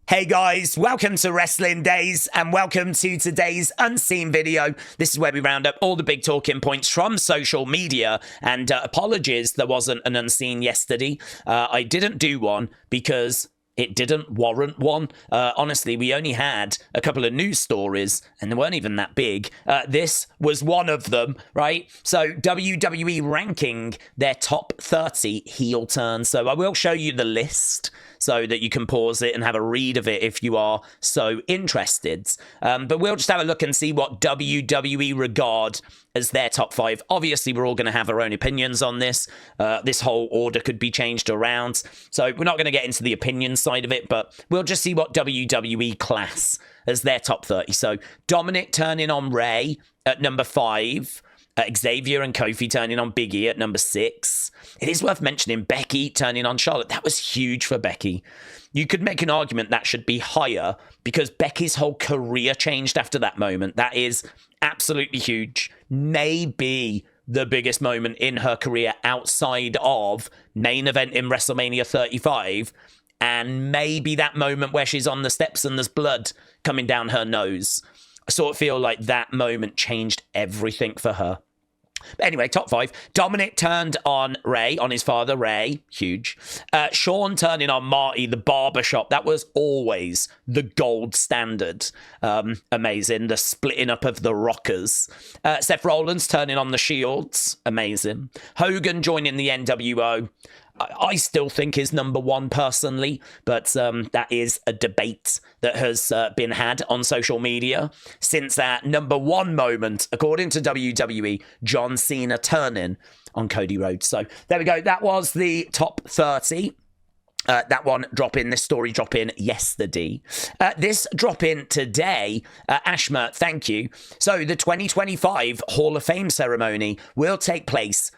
Hey guys, welcome to Wrestling Days and welcome to today's unseen video. This is where we round up all the big talking points from social media, and apologies there wasn't an unseen yesterday. I didn't do one because it didn't warrant one. Honestly, we only had a couple of news stories and they weren't even that big. This was one of them, right? So WWE ranking their top 30 heel turns. So I will show you the list so that you can pause it and have a read of it if you are so interested. But we'll just have a look and see what WWE regard as their top 5. Obviously, we're all going to have our own opinions on this. This whole order could be changed around. So we're not going to get into the opinion side of it, but we'll just see what WWE class as their top 30. So Dominik turning on Rey at number 5. Xavier and Kofi turning on Big E at number 6. It is worth mentioning Becky turning on Charlotte. That was huge for Becky. You could make an argument that should be higher because Becky's whole career changed after that moment. That is absolutely huge. Maybe the biggest moment in her career outside of main event in WrestleMania 35. And maybe that moment where she's on the steps and there's blood coming down her nose. I sort of feel like that moment changed everything for her. But anyway, top 5. Dominik turned on Rey, on his father, Rey. Huge. Shawn turning on Marty, the barbershop. That was always the gold standard. Amazing. The splitting up of the Rockers. Seth Rollins turning on the Shields. Amazing. Hogan joining the NWO. I still think is number 1 personally, but that is a debate that has been had on social media since that number 1 moment, according to WWE, John Cena turning on Cody Rhodes. So there we go. That was the top 30. That one this story drop in yesterday. This drop in today, Ashma, thank you. So the 2025 Hall of Fame ceremony will take place,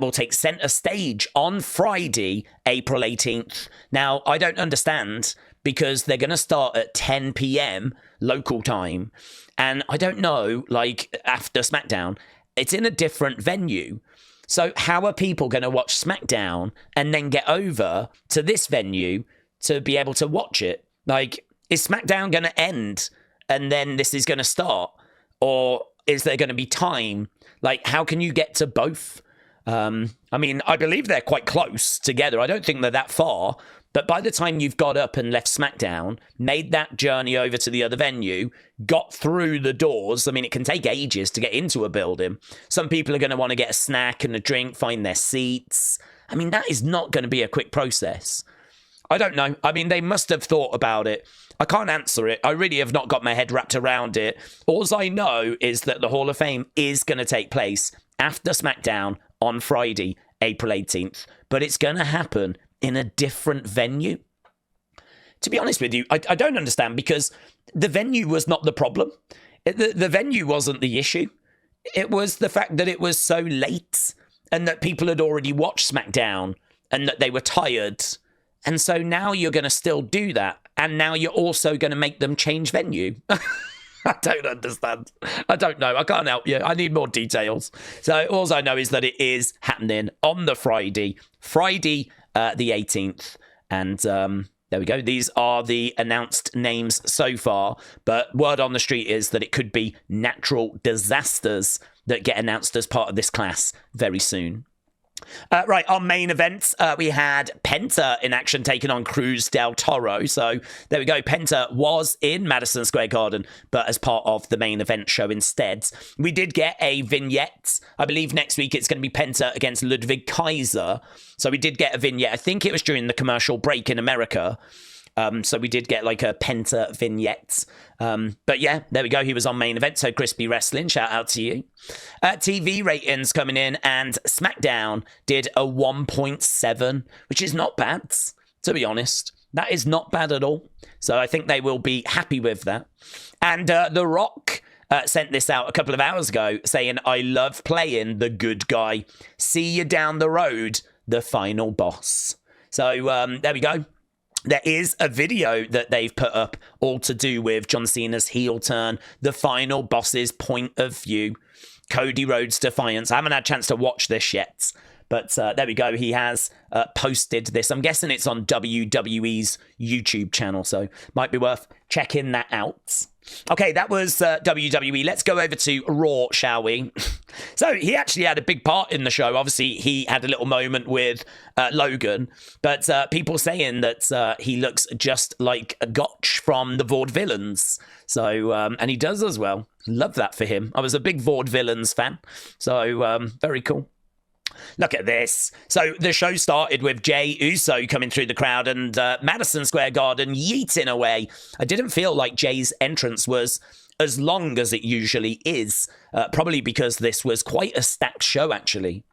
will take center stage on Friday, April 18th. Now, I don't understand because they're going to start at 10 p.m. local time. And I don't know, like after Smackdown, it's in a different venue. So how are people going to watch Smackdown and then get over to this venue to be able to watch it? Like, is Smackdown going to end and then this is going to start? Or is there going to be time? Like, how can you get to both? I mean, I believe they're quite close together. I don't think they're that far. But by the time you've got up and left Smackdown, made that journey over to the other venue, got through the doors, I mean, it can take ages to get into a building. Some people are going to want to get a snack and a drink, find their seats. I mean, that is not going to be a quick process. I don't know. I mean, they must have thought about it. I can't answer it. I really have not got my head wrapped around it. All I know is that the Hall of Fame is going to take place after Smackdown on Friday, April 18th. But it's going to happen in a different venue. To be honest with you, I don't understand because the venue was not the problem. The venue wasn't the issue. It was the fact that it was so late and that people had already watched SmackDown and that they were tired. And so now you're going to still do that. And now you're also going to make them change venue. I don't understand. I don't know. I can't help you. I need more details. So all I know is that it is happening on the Friday the 18th. And there we go. These are the announced names so far. But word on the street is that it could be natural disasters that get announced as part of this class very soon. Right, our main event, we had Penta in action taking on Cruz del Toro. So there we go. Penta was in Madison Square Garden, but as part of the main event show instead. We did get a vignette. I believe next week it's going to be Penta against Ludwig Kaiser. So we did get a vignette. I think it was during the commercial break in America. So we did get like a Penta vignette. But yeah, there we go. He was on main event. So Crispy Wrestling, shout out to you. TV ratings coming in, and SmackDown did a 1.7, which is not bad, to be honest. That is not bad at all. So I think they will be happy with that. And The Rock sent this out a couple of hours ago saying, I love playing the good guy. See you down the road, the final boss. So there we go. There is a video that they've put up all to do with John Cena's heel turn, the final boss's point of view, Cody Rhodes' defiance. I haven't had a chance to watch this yet, But there we go. He has posted this. I'm guessing it's on WWE's YouTube channel, so might be worth checking that out. Okay, that was WWE. Let's go over to Raw, shall we? So he actually had a big part in the show. Obviously, he had a little moment with Logan, but people saying that he looks just like a Gotch from the Vaudevillains. So, and he does as well. Love that for him. I was a big Vaudevillains fan, so very cool. Look at this. So the show started with Jey Uso coming through the crowd and Madison Square Garden yeeting away. I didn't feel like Jey's entrance was as long as it usually is, probably because this was quite a stacked show, actually.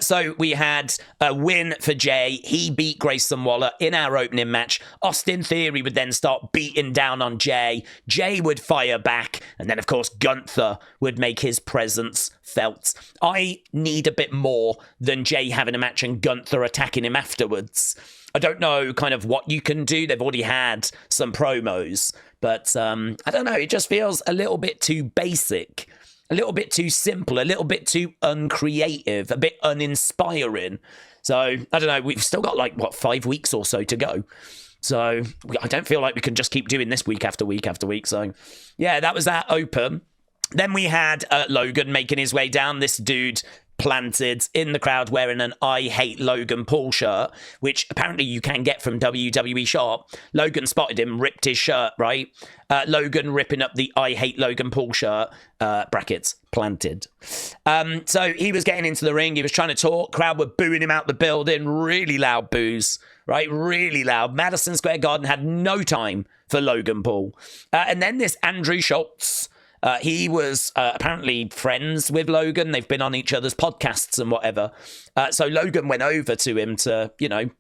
So we had a win for Jey. He beat Grayson Waller in our opening match. Austin Theory would then start beating down on Jey. Jey would fire back. And then, of course, Gunther would make his presence felt. I need a bit more than Jey having a match and Gunther attacking him afterwards. I don't know kind of what you can do. They've already had some promos. But I don't know. It just feels a little bit too basic. A little bit too simple, a little bit too uncreative, a bit uninspiring. So, I don't know, we've still got 5 weeks or so to go. So, I don't feel like we can just keep doing this week after week after week. So, yeah, that was that open. Then we had Logan making his way down. This dude planted in the crowd wearing an I Hate Logan Paul shirt, which apparently you can get from WWE Shop. Logan spotted him, ripped his shirt, right? Logan ripping up the I Hate Logan Paul shirt, brackets, planted. So he was getting into the ring. He was trying to talk. Crowd were booing him out the building. Really loud boos, right? Really loud. Madison Square Garden had no time for Logan Paul. And then this Andrew Schulz, he was apparently friends with Logan. They've been on each other's podcasts and whatever. So Logan went over to him to,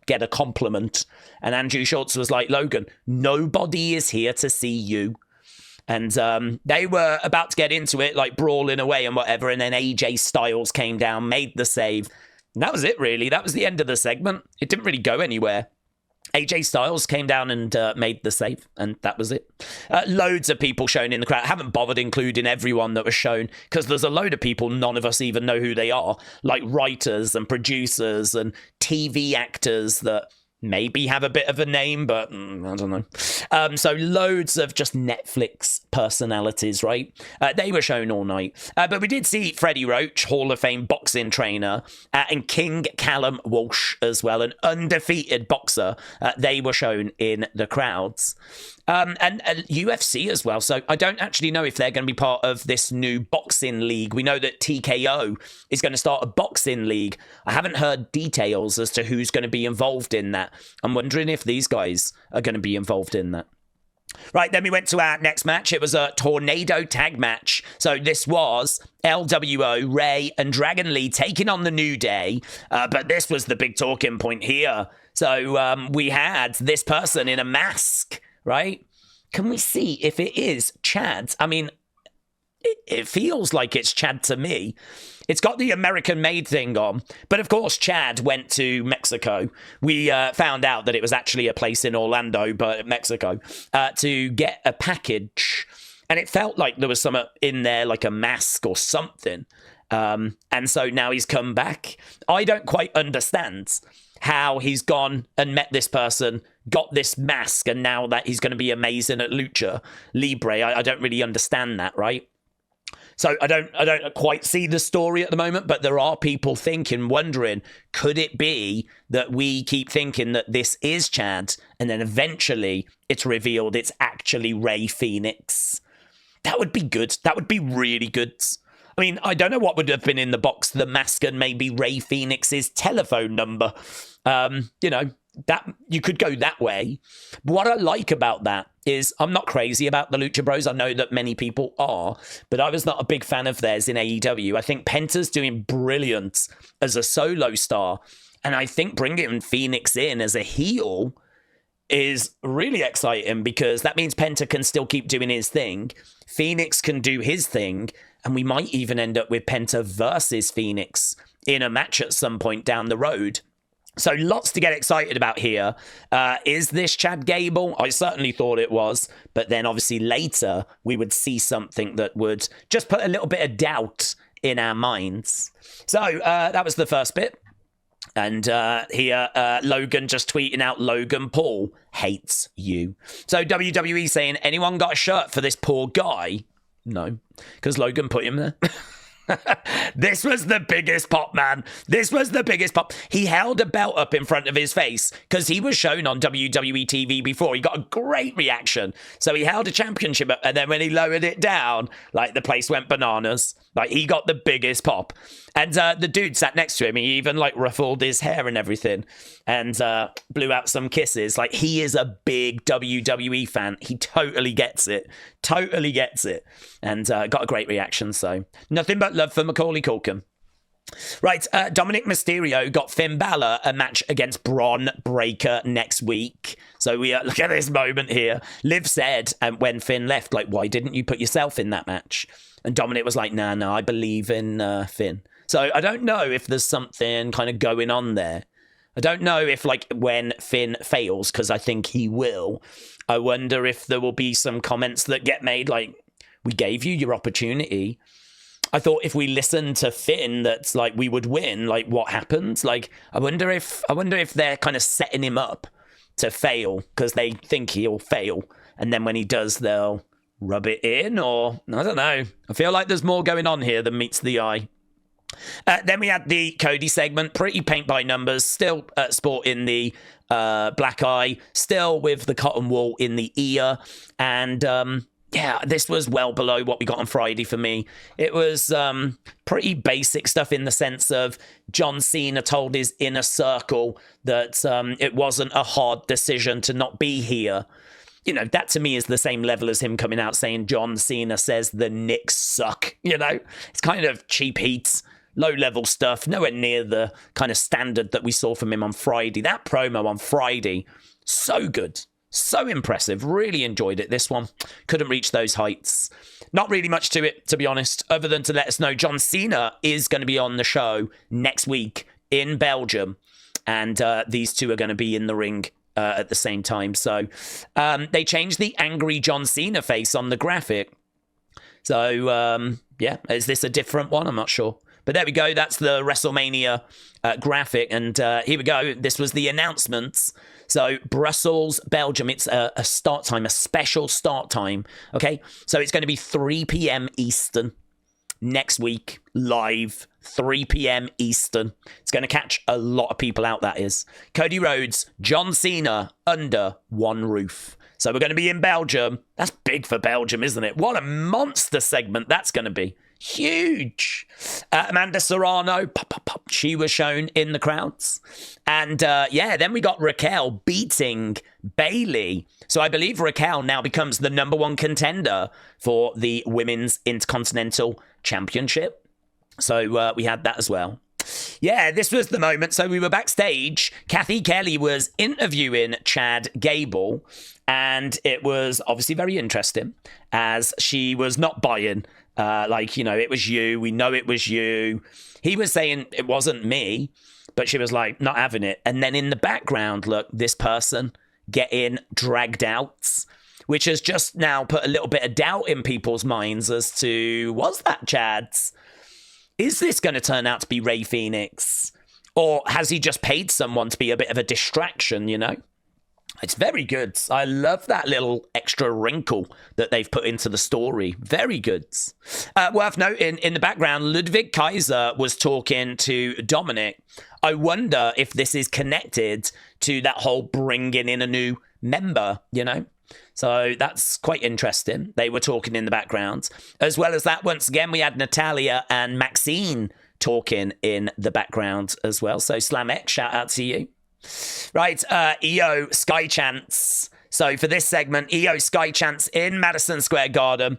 get a compliment. And Andrew Schulz was like, Logan, nobody is here to see you. And they were about to get into it, brawling away and whatever. And then AJ Styles came down, made the save. And that was it, really. That was the end of the segment. It didn't really go anywhere. AJ Styles came down and made the save, and that was it. Loads of people shown in the crowd. I haven't bothered including everyone that was shown, because there's a load of people none of us even know who they are, like writers and producers and TV actors that maybe have a bit of a name, but I don't know. So loads of just Netflix personalities, right? They were shown all night. But we did see Freddie Roach, Hall of Fame boxing trainer, and King Callum Walsh as well, an undefeated boxer. They were shown in the crowds. And UFC as well. So I don't actually know if they're going to be part of this new boxing league. We know that TKO is going to start a boxing league. I haven't heard details as to who's going to be involved in that. I'm wondering if these guys are going to be involved in that. Right, then we went to our next match. It was a tornado tag match. So this was LWO, Ray, and Dragon Lee taking on the New Day. But this was the big talking point here. So we had this person in a mask, right? Can we see if it is Chad? I mean, it feels like it's Chad to me. It's got the American-made thing on. But, of course, Chad went to Mexico. We found out that it was actually a place in Orlando, but Mexico, to get a package. And it felt like there was something in there, like a mask or something. And so now he's come back. I don't quite understand how he's gone and met this person, got this mask, and now that he's going to be amazing at lucha libre. I don't really understand that, right? So I don't quite see the story at the moment, but there are people wondering, could it be that we keep thinking that this is Chad, and then eventually it's revealed it's actually Rey Fenix? That would be good. That would be really good. I mean, I don't know what would have been in the box, the mask and maybe Rey Fenix's telephone number. That you could go that way. But what I like about that is I'm not crazy about the Lucha Bros. I know that many people are, but I was not a big fan of theirs in AEW. I think Penta's doing brilliant as a solo star, and I think bringing Phoenix in as a heel is really exciting because that means Penta can still keep doing his thing. Phoenix can do his thing, and we might even end up with Penta versus Phoenix in a match at some point down the road. So lots to get excited about here. Is this Chad Gable? I certainly thought it was. But then obviously later we would see something that would just put a little bit of doubt in our minds. So that was the first bit. And here, Logan just tweeting out, Logan Paul hates you. So WWE saying, anyone got a shirt for this poor guy? No, because Logan put him there. This was the biggest pop, man. This was the biggest pop. He held a belt up in front of his face because he was shown on WWE TV before. He got a great reaction. So he held a championship up, and then when he lowered it down, like, the place went bananas. Like, he got the biggest pop. And the dude sat next to him. He even, like, ruffled his hair and everything and blew out some kisses. Like, he is a big WWE fan. He totally gets it. Totally gets it. And got a great reaction. So nothing but love for Macaulay Culkin. Right, Dominik Mysterio got Finn Balor a match against Bron Breakker next week. So we look at this moment here. Liv said, when Finn left, like, why didn't you put yourself in that match? And Dominik was like, no, I believe in Finn. So I don't know if there's something kind of going on there. I don't know if, like, when Finn fails, because I think he will, I wonder if there will be some comments that get made, like, we gave you your opportunity. I thought if we listened to Finn, that's like we would win. Like, what happened? Like, I wonder if they're kind of setting him up to fail because they think he'll fail, and then when he does, they'll rub it in, or I don't know. I feel like there's more going on here than meets the eye. Then we had the Cody segment, pretty paint by numbers, still sporting the black eye, still with the cotton wool in the ear, and yeah, this was well below what we got on Friday for me. It was pretty basic stuff in the sense of John Cena told his inner circle that it wasn't a hard decision to not be here. You know, that to me is the same level as him coming out saying John Cena says the Knicks suck. You know, it's kind of cheap heat, low-level stuff, nowhere near the kind of standard that we saw from him on Friday. That promo on Friday, so good. So impressive. Really enjoyed it. This one couldn't reach those heights. Not really much to it, to be honest, other than to let us know John Cena is going to be on the show next week in Belgium. And these two are going to be in the ring at the same time. So they changed the angry John Cena face on the graphic. So, yeah, is this a different one? I'm not sure. But there we go. That's the WrestleMania graphic. And here we go. This was the announcements. So Brussels, Belgium, it's a start time, a special start time. Okay, so it's going to be 3 p.m. Eastern next week, live, 3 p.m. Eastern. It's going to catch a lot of people out, that is. Cody Rhodes, John Cena, under one roof. So we're going to be in Belgium. That's big for Belgium, isn't it? What a monster segment that's going to be. Huge. Amanda Serrano, she was shown in the crowds. And yeah, then we got Raquel beating Bayley. So I believe Raquel now becomes the #1 contender for the Women's Intercontinental Championship. So we had that as well. Yeah, this was the moment. So we were backstage. Kathy Kelly was interviewing Chad Gable, and it was obviously very interesting as she was not buying. Like, you know, it was you. We know it was you. He was saying it wasn't me, but she was like, not having it. And then in the background, look, this person getting dragged out, which has just now put a little bit of doubt in people's minds as to, was that Chad's? Is this going to turn out to be Rey Fenix? Or has he just paid someone to be a bit of a distraction, you know? It's very good. I love that little extra wrinkle that they've put into the story. Very good. Worth noting, in the background, Ludwig Kaiser was talking to Dominik. I wonder if this is connected to that whole bringing in a new member, you know? So that's quite interesting. They were talking in the background. As well as that, once again, we had Natalia and Maxine talking in the background as well. So Slam X, shout out to you. Right, Io Sky Chance. So for this segment, Io Sky Chance in Madison Square Garden.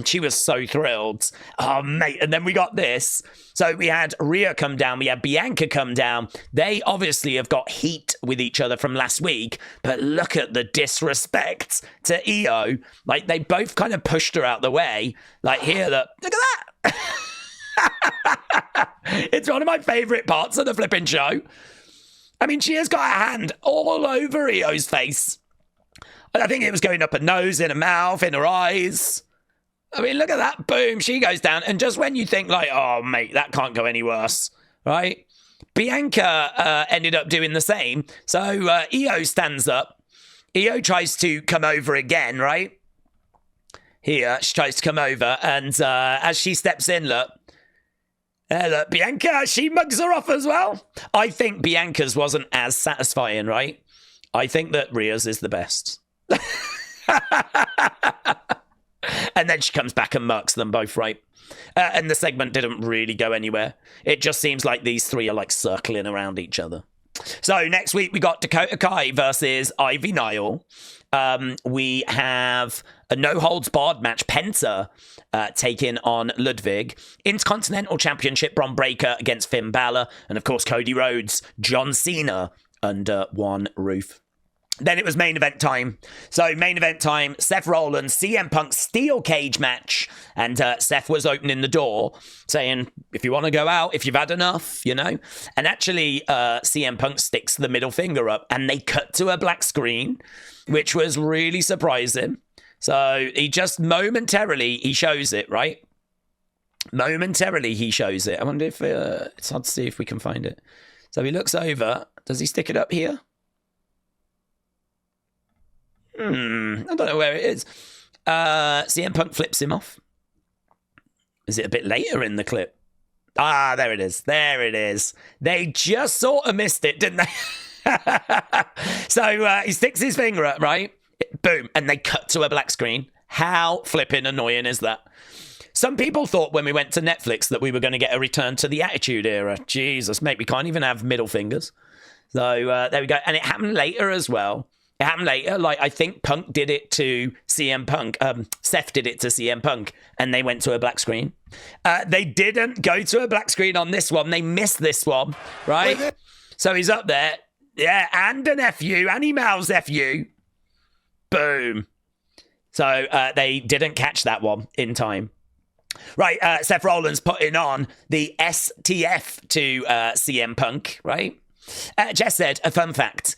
She was so thrilled. Oh, mate. And then we got this. So we had Rhea come down. We had Bianca come down. They obviously have got heat with each other from last week. But look at the disrespect to Io. Like, they both kind of pushed her out the way. Like, here, look at that. It's one of my favorite parts of the flipping show. I mean, she has got a hand all over Io's face. I think it was going up her nose, in her mouth, in her eyes. I mean, look at that. Boom, she goes down. And just when you think like, oh, mate, that can't go any worse, right? Bianca ended up doing the same. So Io stands up. Io tries to come over again, right? Here, she tries to come over, and as she steps in, look, Bianca, she mugs her off as well. I think Bianca's wasn't as satisfying, right? I think that Rhea's is the best. And then she comes back and murks them both, right? And the segment didn't really go anywhere. It just seems like these three are like circling around each other. So next week we got Dakota Kai versus Ivy Nile. We have a no-holds-barred match, Penta taking on Ludwig. Intercontinental Championship, Bron Breakker against Finn Balor. And of course, Cody Rhodes, John Cena under one roof. Then it was main event time. So main event time, Seth Rollins, CM Punk steel cage match. And Seth was opening the door saying, if you want to go out, if you've had enough, you know. And actually, CM Punk sticks the middle finger up and they cut to a black screen, which was really surprising. So he just momentarily, he shows it, right? Momentarily he shows it. I wonder if it's hard to see if we can find it. So he looks over. Does he stick it up here? I don't know where it is. CM Punk flips him off. Is it a bit later in the clip? Ah, there it is. There it is. They just sort of missed it, didn't they? So he sticks his finger up, right? Boom. And they cut to a black screen. How flipping annoying is that? Some people thought when we went to Netflix that we were going to get a return to the Attitude Era. Jesus, mate, we can't even have middle fingers. So there we go. And it happened later as well. It happened later. Like, I think Punk did it to CM Punk. Seth did it to CM Punk, and they went to a black screen. They didn't go to a black screen on this one. They missed this one, right? So he's up there. Yeah, and an FU, and he mouths FU. Boom. So they didn't catch that one in time. Right, Seth Rollins putting on the STF to CM Punk, right? Jess said, a fun fact,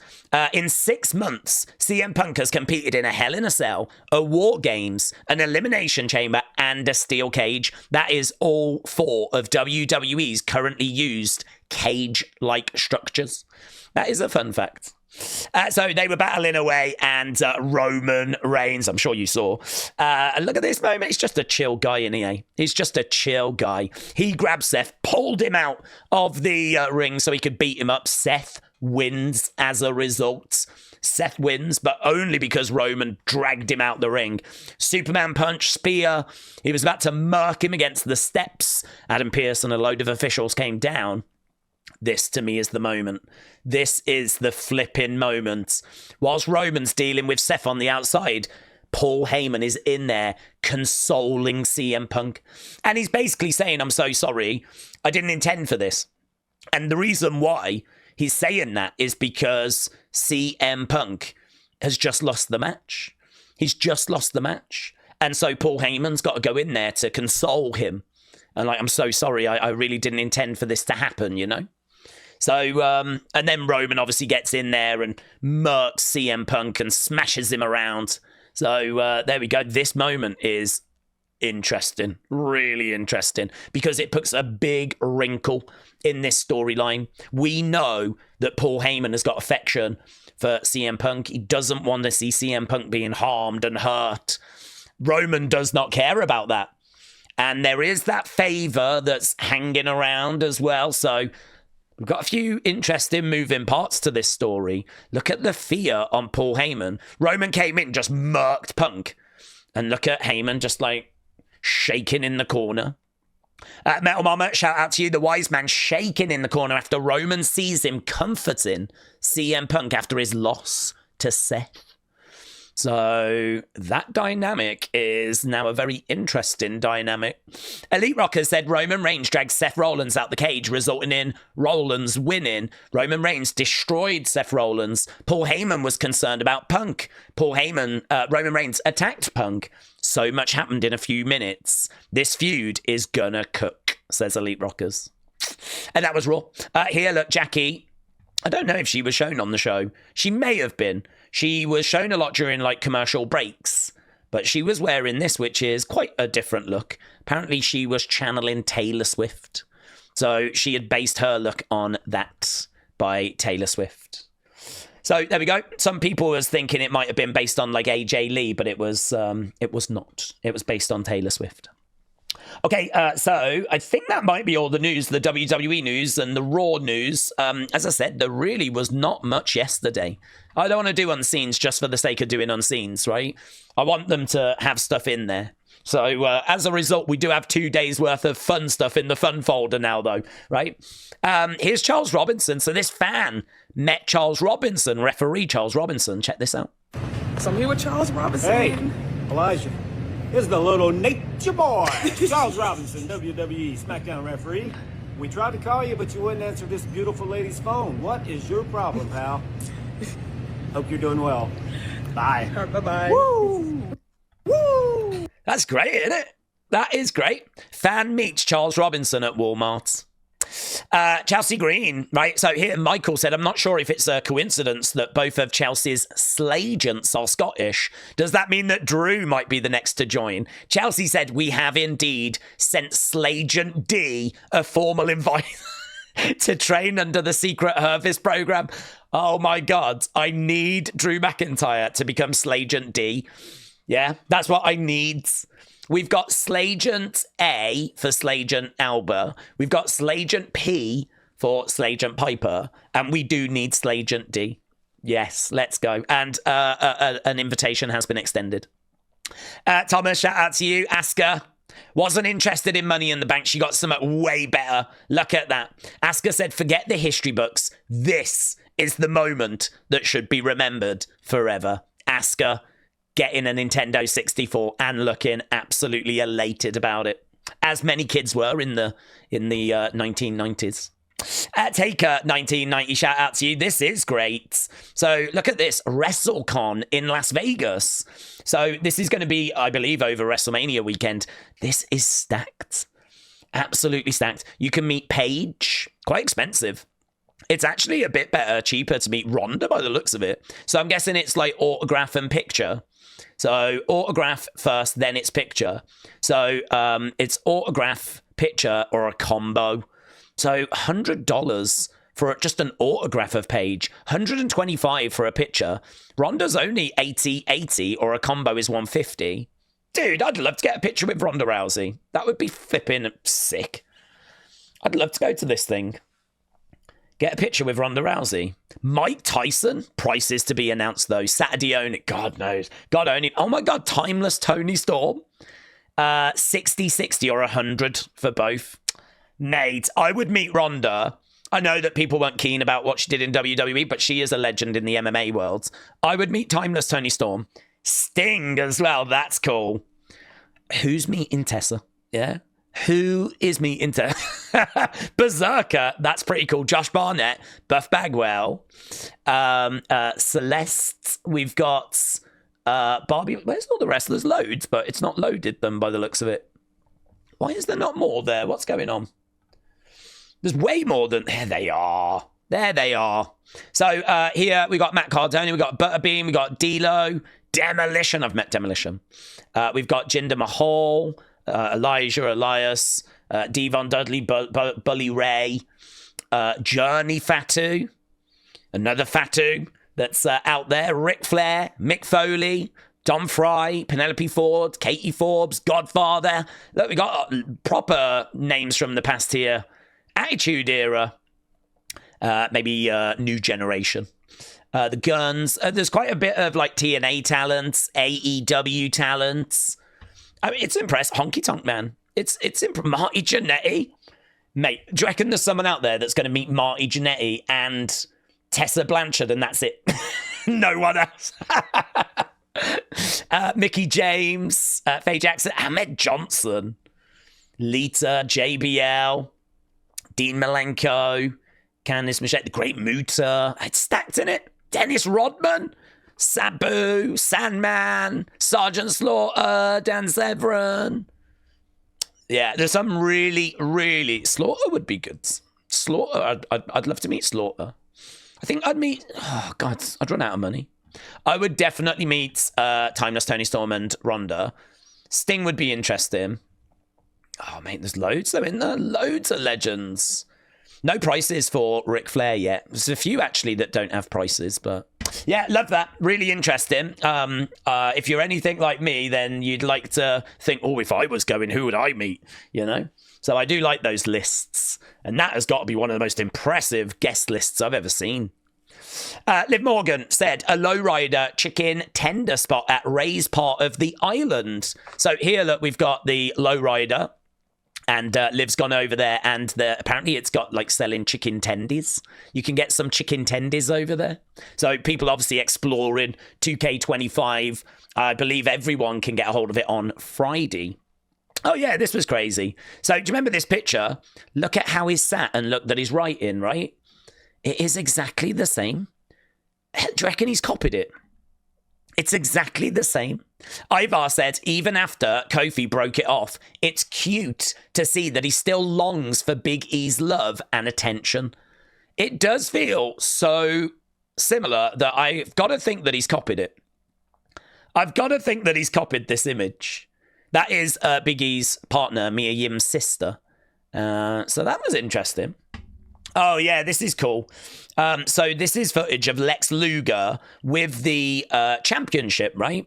in 6 months, CM Punk has competed in a Hell in a Cell, a War Games, an Elimination Chamber, and a Steel Cage. That is all 4 of WWE's currently used cage-like structures. That is a fun fact. So they were battling away, and Roman Reigns, I'm sure you saw. Look at this moment. He's just a chill guy, isn't he? He's just a chill guy. He grabbed Seth, pulled him out of the ring so he could beat him up. Seth wins as a result. Seth wins, but only because Roman dragged him out the ring. Superman punch, spear. He was about to murk him against the steps. Adam Pearce and a load of officials came down. This, to me, is the moment. This is the flipping moment. Whilst Roman's dealing with Seth on the outside, Paul Heyman is in there consoling CM Punk. And he's basically saying, I'm so sorry. I didn't intend for this. And the reason why he's saying that is because CM Punk has just lost the match. He's just lost the match. And so Paul Heyman's got to go in there to console him. And like, I'm so sorry. I really didn't intend for this to happen, you know? So, and then Roman obviously gets in there and murks CM Punk and smashes him around. So there we go. This moment is interesting, really interesting, because it puts a big wrinkle in this storyline. We know that Paul Heyman has got affection for CM Punk. He doesn't want to see CM Punk being harmed and hurt. Roman does not care about that. And there is that favor that's hanging around as well. So we've got a few interesting moving parts to this story. Look at the fear on Paul Heyman. Roman came in, just murked Punk. And look at Heyman just like shaking in the corner. Metal Mama, shout out to you. The wise man shaking in the corner after Roman sees him comforting CM Punk after his loss to Seth. So that dynamic is now a very interesting dynamic. Elite Rocker said Roman Reigns dragged Seth Rollins out the cage, resulting in Rollins winning. Roman Reigns destroyed Seth Rollins. Paul Heyman was concerned about Punk. Roman Reigns attacked Punk. So much happened in a few minutes. This feud is gonna cook, says Elite Rockers. And that was Raw. Here, look, Jackie. I don't know if she was shown on the show. She may have been. She was shown a lot during like commercial breaks, but she was wearing this, which is quite a different look. Apparently she was channeling Taylor Swift. So she had based her look on that by Taylor Swift. So there we go. Some people was thinking it might have been based on like AJ Lee, but it was not. It was based on Taylor Swift. Okay, so I think that might be all the news, the WWE news and the Raw news. As I said, there really was not much yesterday. I don't want to do unseens just for the sake of doing unseens, right? I want them to have stuff in there. So as a result, we do have 2 days worth of fun stuff in the fun folder now, though, right? Here's Charles Robinson. So this fan met Charles Robinson, referee Charles Robinson. Check this out. So I'm here with Charles Robinson. Hey, Elijah. Here's the little nature boy, Charles Robinson, WWE Smackdown referee. We tried to call you, but you wouldn't answer this beautiful lady's phone. What is your problem, pal? Hope you're doing well. Bye. Bye-bye. Woo! Woo! That's great, isn't it? That is great. Fan meets Charles Robinson at Walmart. Chelsea Green, right? So here Michael said, I'm not sure if it's a coincidence that both of Chelsea's Slagents are Scottish. Does that mean that Drew might be the next to join? Chelsea said, we have indeed sent Slagent D a formal invite to train under the secret Hervis program. Oh my God, I need Drew McIntyre to become Slagent D. Yeah, that's what I need. We've got Slagent A for Slagent Alba. We've got Slagent P for Slagent Piper. And we do need Slagent D. Yes, let's go. And an invitation has been extended. Thomas, shout out to you. Asuka wasn't interested in Money in the Bank. She got something way better. Look at that. Asuka said, forget the history books. This is the moment that should be remembered forever. Asuka getting a Nintendo 64 and looking absolutely elated about it, as many kids were in the 1990s. Taker 1990, shout out to you. This is great. So look at this, WrestleCon in Las Vegas. So this is going to be, I believe, over WrestleMania weekend. This is stacked, absolutely stacked. You can meet Paige, quite expensive. It's actually a bit better, cheaper to meet Ronda by the looks of it. So I'm guessing it's like autograph and picture. So autograph first, then it's picture. So it's autograph, picture, or a combo. So $100 for just an autograph of Paige, $125 for a picture. Ronda's only $80, or a combo is $150. Dude, I'd love to get a picture with Ronda Rousey. That would be flipping sick. I'd love to go to this thing. Get a picture with Ronda Rousey. Mike Tyson, prices to be announced though. Saturday only, God knows. God only. Oh my God, Timeless Tony Storm. 60 or 100 for both. Mate, I would meet Ronda. I know that people weren't keen about what she did in WWE, but she is a legend in the MMA world. I would meet Timeless Tony Storm. Sting as well, that's cool. Who's meeting Tessa? Yeah? Who is meeting Tessa? Berserker, that's pretty cool. Josh Barnett, Buff Bagwell, Celeste, we've got Barbie. Where's all the wrestlers? Loads, but it's not loaded them by the looks of it. Why is there not more there? What's going on? There's way more than... There they are. There they are. So here we got Matt Cardona, we got Butterbean, we got D'Lo, Demolition. I've met Demolition. We've got Jinder Mahal, Elijah Elias, Devon Dudley, Bully Ray, Journey Fatu, another Fatu that's out there, Ric Flair, Mick Foley, Dom Fry, Penelope Ford, Katie Forbes, Godfather. Look, we got proper names from the past here. Attitude Era, maybe New Generation. The Guns. There's quite a bit of like TNA talents, AEW talents. I mean, it's impressive. Honky Tonk Man. It's Marty Jannetty. Mate, do you reckon there's someone out there that's going to meet Marty Jannetty and Tessa Blanchard and that's it? No one else. Mickey James, Faye Jackson, Ahmed Johnson, Lita, JBL, Dean Malenko, Candice Michelle, the Great Muta. It's stacked in it. Dennis Rodman, Sabu, Sandman, Sergeant Slaughter, Dan Severn. Yeah, there's some really, really... Slaughter would be good. Slaughter, I'd love to meet Slaughter. I think I'd meet... Oh, God, I'd run out of money. I would definitely meet Timeless Tony Storm and Ronda. Sting would be interesting. Oh, mate, there's loads of them in there. Loads of legends. No prices for Ric Flair yet. There's a few, actually, that don't have prices, but... Yeah, love that. Really interesting. If you're anything like me, then you'd like to think, oh, if I was going, who would I meet? You know? So I do like those lists. And that has got to be one of the most impressive guest lists I've ever seen. Liv Morgan said a lowrider chicken tender spot at Ray's part of the island. So here, look, we've got the lowrider. And Liv's gone over there, and apparently it's got, like, selling chicken tendies. You can get some chicken tendies over there. So people obviously exploring 2K25. I believe everyone can get a hold of it on Friday. Oh, yeah, this was crazy. So do you remember this picture? Look at how he's sat, and look that he's writing, right? It is exactly the same. Do you reckon he's copied it? It's exactly the same. Ivar said, even after Kofi broke it off, it's cute to see that he still longs for Big E's love and attention. It does feel so similar that I've got to think that he's copied it. I've got to think that he's copied this image. That is Big E's partner, Mia Yim's sister. So that was interesting. Oh, yeah, this is cool. So this is footage of Lex Luger with the championship, right?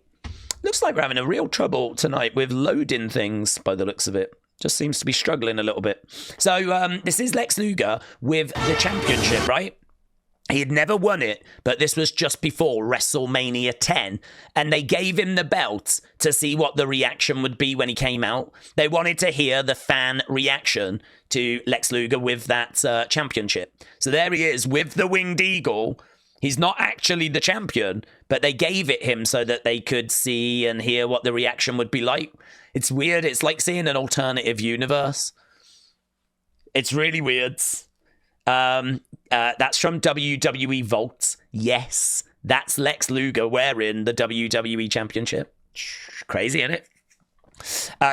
Looks like we're having a real trouble tonight with loading things by the looks of it. Just seems to be struggling a little bit. So this is Lex Luger with the championship, right? He had never won it, but this was just before WrestleMania 10, and they gave him the belt to see what the reaction would be when he came out. They wanted to hear the fan reaction to Lex Luger with that championship. So there he is with the Winged Eagle. He's not actually the champion, but they gave it him so that they could see and hear what the reaction would be like. It's weird. It's like seeing an alternative universe. It's really weird. That's from WWE Vault. Yes, that's Lex Luger wearing the WWE Championship. Crazy, isn't it?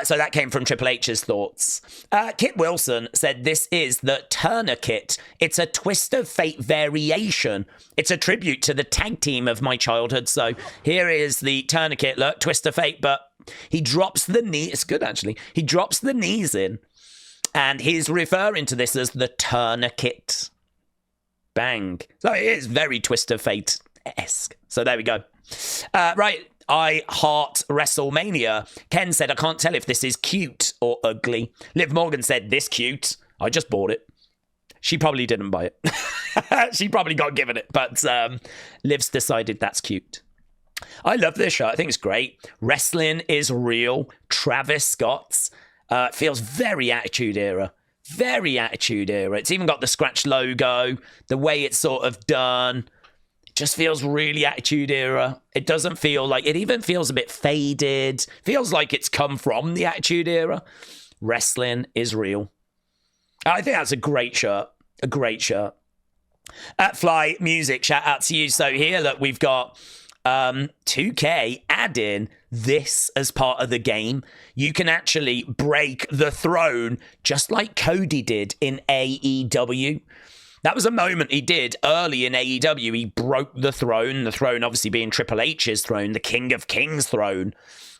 So that came from Triple H's thoughts. Kit Wilson said this is the Tourniquet. It's a Twist of Fate variation. It's a tribute to the tag team of my childhood. So here is the Tourniquet. Look, Twist of Fate, but he drops the knee. It's good, actually. He drops the knees in. And he's referring to this as the Tourniquet. Bang. So it is very Twist of Fate-esque. So there we go. Right. I heart WrestleMania. Ken said, I can't tell if this is cute or ugly. Liv Morgan said, this cute. I just bought it. She probably didn't buy it. She probably got given it. But Liv's decided that's cute. I love this shirt. I think it's great. Wrestling is real. Travis Scott's. Feels very Attitude Era. Very Attitude Era. It's even got the scratch logo. The way it's sort of done. It just feels really Attitude Era. It doesn't feel like... It even feels a bit faded. Feels like it's come from the Attitude Era. Wrestling is real. I think that's a great shirt. A great shirt. At Fly Music, shout out to you. So here, look, we've got... 2K adding this as part of the game. You can actually break the throne just like Cody did in AEW. That was a moment he did early in AEW. He broke the throne obviously being Triple H's throne, the King of Kings throne.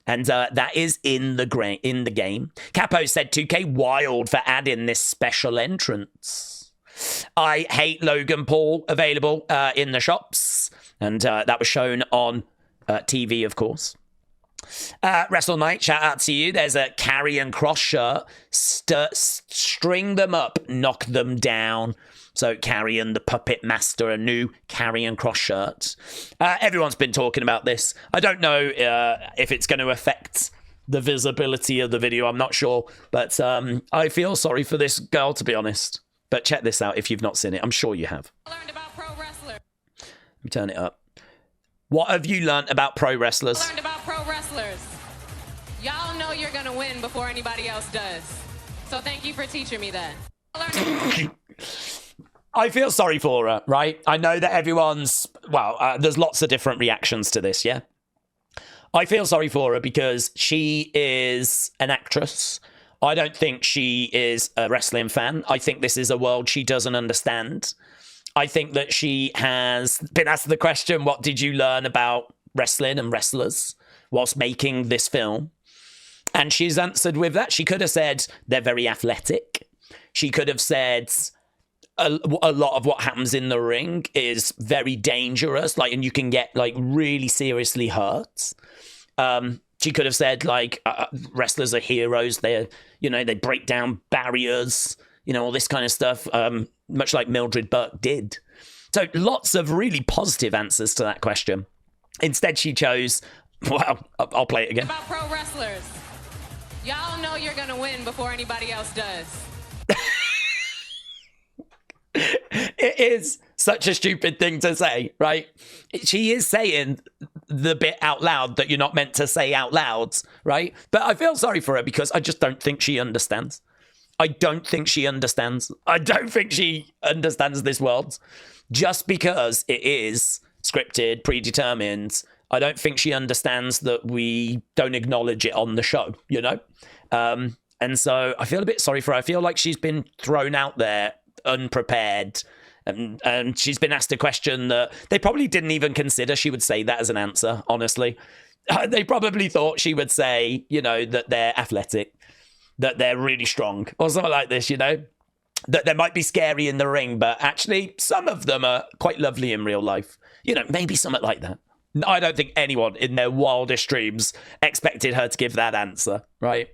And that is in the game. Capo said 2K wild for adding this special entrance. I Hate Logan Paul available in the shops. And that was shown on TV, of course. Wrestle Night, shout out to you. There's a Karrion Kross shirt. String them up, knock them down. So Karrion, the Puppet Master, a new Karrion Kross shirt. Everyone's been talking about this. I don't know if it's going to affect the visibility of the video. I'm not sure. But I feel sorry for this girl, to be honest. But check this out if you've not seen it. I'm sure you have. Learned about pro wrestlers. Let me turn it up. What have you learnt about pro wrestlers? Learned about pro wrestlers. Y'all know you're gonna win before anybody else does. So thank you for teaching me that. I feel sorry for her, right? I know that everyone's... Well, there's lots of different reactions to this, yeah? I feel sorry for her because she is an actress. I don't think she is a wrestling fan. I think this is a world she doesn't understand. I think that she has been asked the question, what did you learn about wrestling and wrestlers whilst making this film? And she's answered with that. She could have said they're very athletic. She could have said a lot of what happens in the ring is very dangerous, like, and you can get like really seriously hurt. She could have said like wrestlers are heroes. They're, you know, they break down barriers, you know, all this kind of stuff, much like Mildred Burke did. So lots of really positive answers to that question. Instead, she chose, well, I'll play it again. About pro wrestlers. Y'all know you're going to win before anybody else does. It is such a stupid thing to say, right? She is saying the bit out loud that you're not meant to say out loud, right? But I feel sorry for her because I just don't think she understands. I don't think she understands. I don't think she understands this world. Just because it is scripted, predetermined, I don't think she understands that we don't acknowledge it on the show, you know? And so I feel a bit sorry for her. I feel like she's been thrown out there unprepared, and she's been asked a question that they probably didn't even consider she would say that as an answer, honestly. They probably thought she would say, you know, that they're athletic, that they're really strong, or something like this, you know? That they might be scary in the ring, but actually some of them are quite lovely in real life. You know, maybe something like that. I don't think anyone in their wildest dreams expected her to give that answer, right?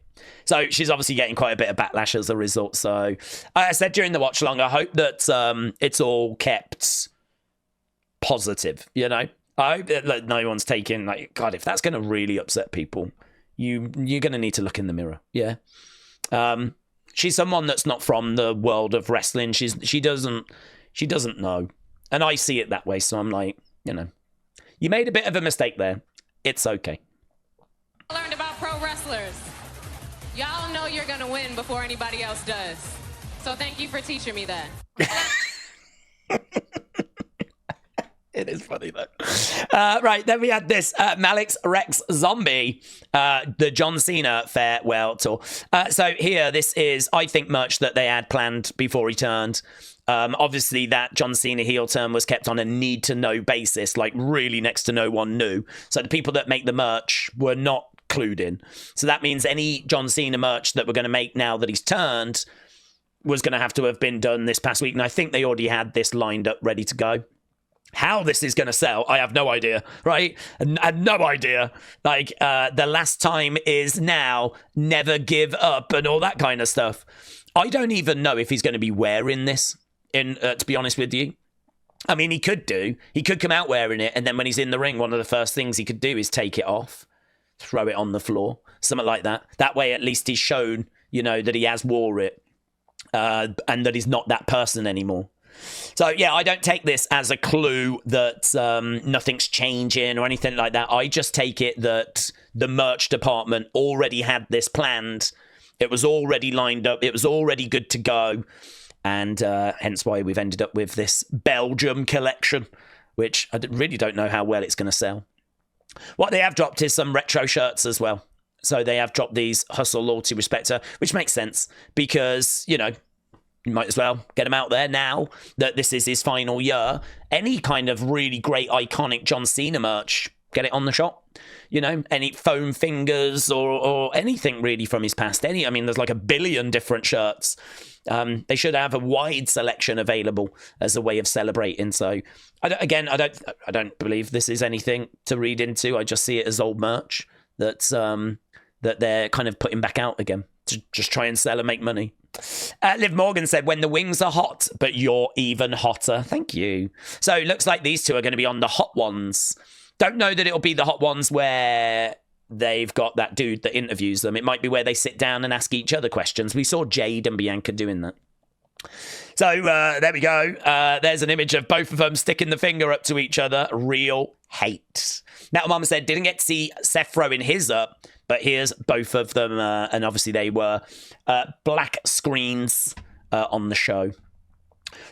So she's obviously getting quite a bit of backlash as a result. So I said during the watch along, I hope that it's all kept positive, you know? I hope that no one's taking, like, God, if that's going to really upset people, you're going to need to look in the mirror, yeah? She's someone that's not from the world of wrestling. She doesn't know. And I see it that way, so I'm like, you know, you made a bit of a mistake there. It's okay. I learned about pro wrestlers. Y'all know you're going to win before anybody else does. So thank you for teaching me that. It is funny, though. Right, then we had this Malik's Rex Zombie, the John Cena farewell tour. So here, this is, I think, merch that they had planned before he turned. Obviously, that John Cena heel turn was kept on a need-to-know basis, like really next to no one knew. So the people that make the merch were not clued in. So that means any John Cena merch that we're going to make now that he's turned was going to have been done this past week. And I think they already had this lined up, ready to go. How this is going to sell, I have no idea, right? And no idea. Like, the last time is now, never give up, and all that kind of stuff. I don't even know if he's going to be wearing this, to be honest with you. I mean, he could come out wearing it, and then when he's in the ring, one of the first things he could do is take it off, throw it on the floor, something like that. That way, at least he's shown, you know, that he has wore it, and that he's not that person anymore. So, yeah, I don't take this as a clue that nothing's changing or anything like that. I just take it that the merch department already had this planned. It was already lined up. It was already good to go. And hence why we've ended up with this Belgium collection, which I really don't know how well it's going to sell. What they have dropped is some retro shirts as well. So they have dropped these Hustle, Loyalty, Respecter, which makes sense because, you know, you might as well get him out there now that this is his final year. Any kind of really great, iconic John Cena merch, get it on the shop. You know, any foam fingers or anything really from his past. I mean, there's like 1 billion different shirts. They should have a wide selection available as a way of celebrating. So, I don't believe this is anything to read into. I just see it as old merch that they're kind of putting back out again to just try and sell and make money. Liv Morgan said, when the wings are hot, but you're even hotter. Thank you. So it looks like these two are going to be on the hot ones. Don't know that it'll be the hot ones where they've got that dude that interviews them. It might be where they sit down and ask each other questions. We saw Jade and Bianca doing that. So there we go. There's an image of both of them sticking the finger up to each other. Real hate. Now, Mama said, didn't get to see Seth throwing his up, but here's both of them. And obviously they were black screens on the show.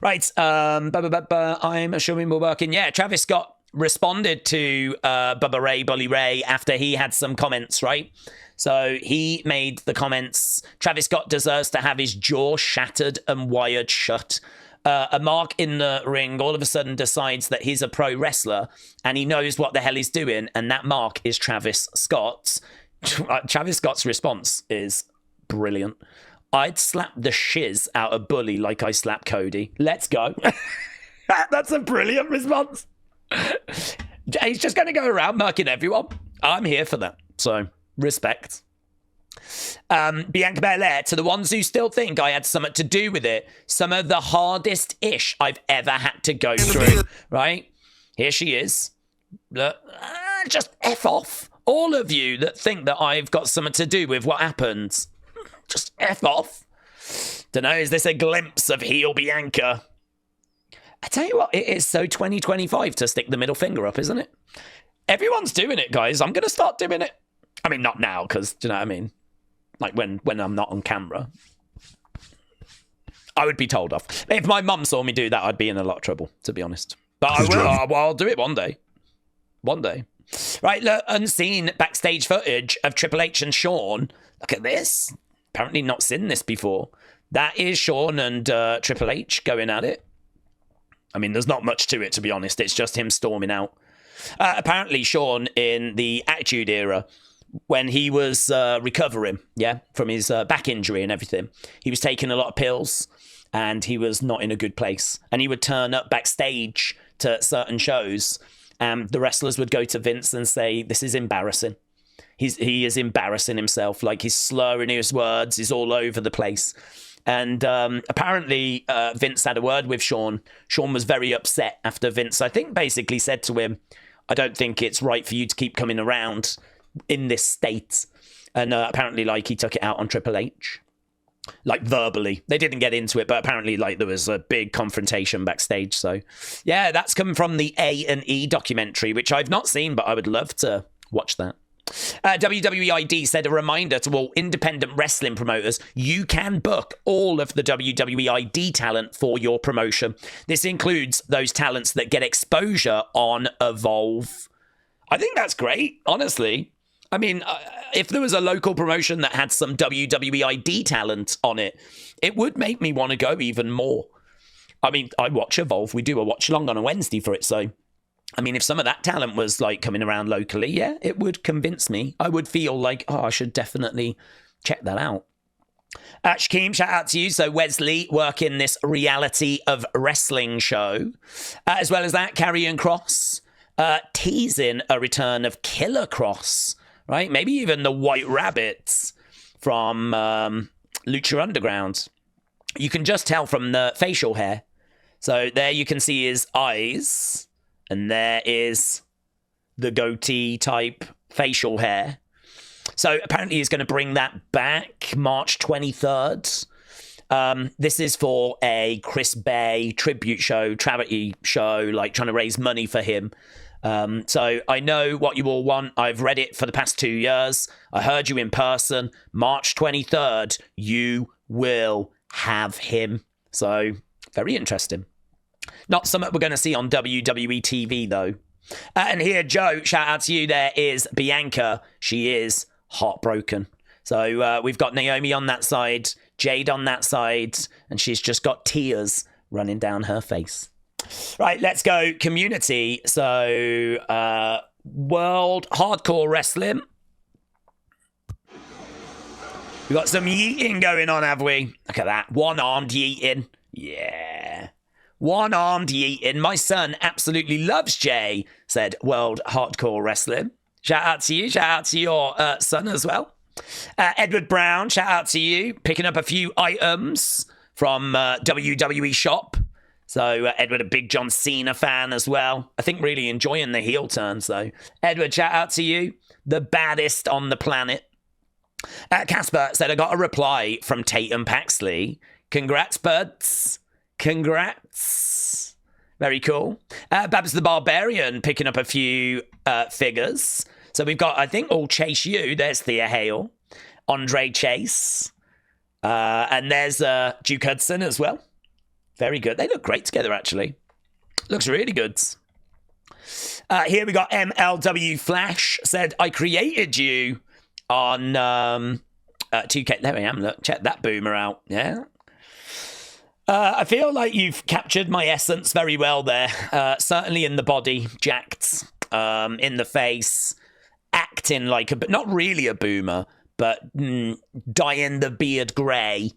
Right. I'm assuming we're working. Yeah, Travis Scott responded to Bubba Ray, Bully Ray, after he had some comments, right? So he made the comments, Travis Scott deserves to have his jaw shattered and wired shut. A mark in the ring all of a sudden decides that he's a pro wrestler and he knows what the hell he's doing, and that mark is Travis Scott. Travis Scott's response is brilliant. I'd slap the shiz out of Bully like I slapped Cody. Let's go. That's a brilliant response. He's just going to go around murking everyone. I'm here for that. So, respect. Bianca Belair, to the ones who still think I had something to do with it, some of the hardest ish I've ever had to go through. Right? Here she is. Look, just F off. All of you that think that I've got something to do with what happens. Just F off. Dunno, is this a glimpse of heel Bianca? I tell you what, it is so 2025 to stick the middle finger up, isn't it? Everyone's doing it, guys. I'm going to start doing it. I mean, not now, because, do you know what I mean? Like, when I'm not on camera. I would be told off. If my mum saw me do that, I'd be in a lot of trouble, to be honest. But I will. I'll do it one day. One day. Right, look, unseen backstage footage of Triple H and Shawn. Look at this. Apparently not seen this before. That is Shawn and Triple H going at it. I mean, there's not much to it, to be honest. It's just him storming out. Apparently, Shawn, in the Attitude Era, when he was recovering, from his back injury and everything, he was taking a lot of pills, and he was not in a good place. And he would turn up backstage to certain shows, and the wrestlers would go to Vince and say, "This is embarrassing. He is embarrassing himself. Like, he's slurring his words. He's all over the place." And apparently Vince had a word with Shawn. Shawn was very upset after Vince, I think, basically said to him, "I don't think it's right for you to keep coming around in this state." And apparently, like, he took it out on Triple H. Like, verbally. They didn't get into it, but apparently, like, there was a big confrontation backstage. So, yeah, that's come from the A&E documentary, which I've not seen, but I would love to watch that. WWE ID said, a reminder to all independent wrestling promoters, you can book all of the WWE ID talent for your promotion. This includes those talents that get exposure on Evolve. I think that's great, honestly. I mean, if there was a local promotion that had some WWE ID talent on it, it would make me want to go even more. I mean, I watch Evolve. We do a watch along on a Wednesday for it, so I mean, if some of that talent was, like, coming around locally, yeah, it would convince me. I would feel like, oh, I should definitely check that out. Shakeem, shout out to you. So Wesley working this reality of wrestling show. As well as that, Karrion Kross teasing a return of Killer Kross, right? Maybe even the White Rabbits from Lucha Underground. You can just tell from the facial hair. So there you can see his eyes. And there is the goatee type facial hair. So apparently he's going to bring that back March 23rd. This is for a Chris Bay tribute show, charity show, like trying to raise money for him. So I know what you all want. I've read it for the past 2 years. I heard you in person. March 23rd, you will have him. So very interesting. Not something we're going to see on WWE TV, though. And here, Joe, shout out to you. There is Bianca. She is heartbroken. So we've got Naomi on that side, Jade on that side, and she's just got tears running down her face. Right, let's go community. So World Hardcore Wrestling. We've got some yeeting going on, have we? Look at that. One-armed yeeting. Yeah. One-armed yeeting. My son absolutely loves Jey, said World Hardcore Wrestling. Shout out to you. Shout out to your son as well. Edward Brown, shout out to you. Picking up a few items from WWE Shop. So Edward, a big John Cena fan as well. I think really enjoying the heel turns, though. Edward, shout out to you. The baddest on the planet. Casper said, I got a reply from Tatum Paxley. Congrats, buds. Congrats. Very cool. Babs the Barbarian picking up a few figures. So we've got, I think, all Chase U. There's Thea Hale. Andre Chase. And there's Duke Hudson as well. Very good. They look great together, actually. Looks really good. Here we got MLW Flash. Said, I created you on 2K. There I am. Look, check that boomer out. Yeah. I feel like you've captured my essence very well there. Certainly in the body, jacked, in the face, acting like not really a boomer, but dyeing the beard grey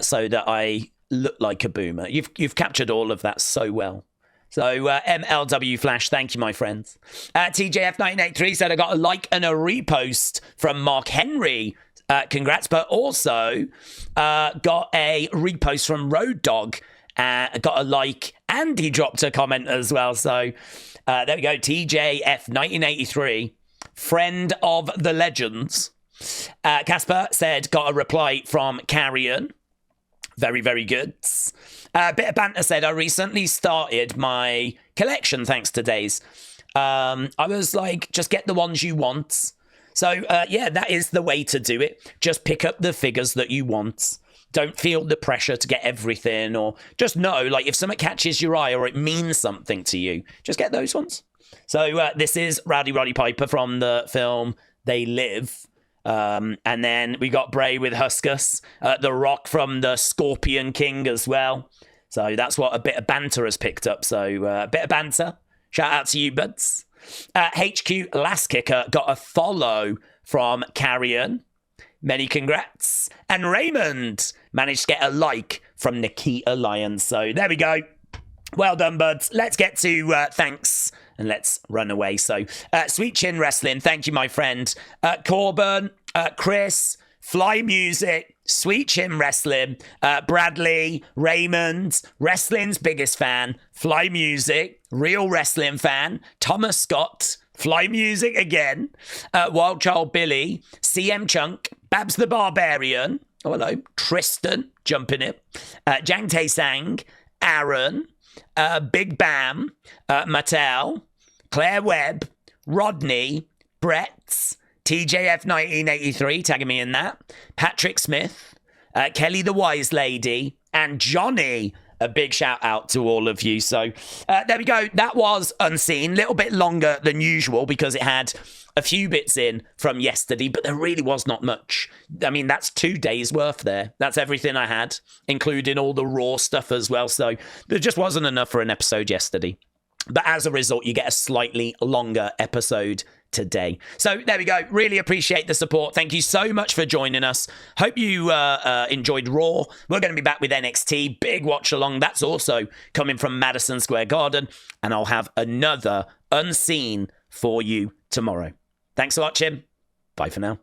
so that I look like a boomer. You've captured all of that so well. So MLW Flash, thank you, my friends. TJF1983 said I got a like and a repost from Mark Henry. Congrats, but also got a repost from Road Dogg. Got a like, and he dropped a comment as well. So there we go. TJF1983, friend of the legends. Casper said got a reply from Carrion. Very, very good. Bit of banter said, I recently started my collection thanks to Days. I was like, just get the ones you want. So, yeah, that is the way to do it. Just pick up the figures that you want. Don't feel the pressure to get everything, or just know, like, if something catches your eye or it means something to you, just get those ones. So, this is Rowdy Roddy Piper from the film They Live. And then we got Bray with Huskus, The Rock from the Scorpion King as well. So that's what a bit of banter has picked up. So a bit of banter. Shout out to you, buds. HQ Last Kicker got a follow from Carrion. Many congrats. And Raymond managed to get a like from Nikita Lyons. So there we go. Well done, buds. Let's get to thanks and let's run away. So, Sweet Chin Wrestling, thank you, my friend. Corbin, Chris, Fly Music, Sweet Chin Wrestling, Bradley, Raymond, Wrestling's biggest fan, Fly Music, Real Wrestling fan, Thomas Scott, Fly Music again, Wild Child Billy, CM Chunk, Babs the Barbarian, oh hello, Tristan, jumping it, Jang Tae Sang, Aaron, Big Bam, Mattel, Claire Webb, Rodney, Brett, TJF1983, tagging me in that, Patrick Smith, Kelly the Wise Lady, and Johnny. A big shout out to all of you. So there we go. That was Unseen. A little bit longer than usual because it had a few bits in from yesterday, but there really was not much. I mean, that's 2 days worth there. That's everything I had, including all the Raw stuff as well. So there just wasn't enough for an episode yesterday. But as a result, you get a slightly longer episode today. So there we go. Really appreciate the support. Thank you so much for joining us. Hope you enjoyed Raw. We're going to be back with NXT. Big watch along. That's also coming from Madison Square Garden. And I'll have another Unseen for you tomorrow. Thanks for watching. Bye for now.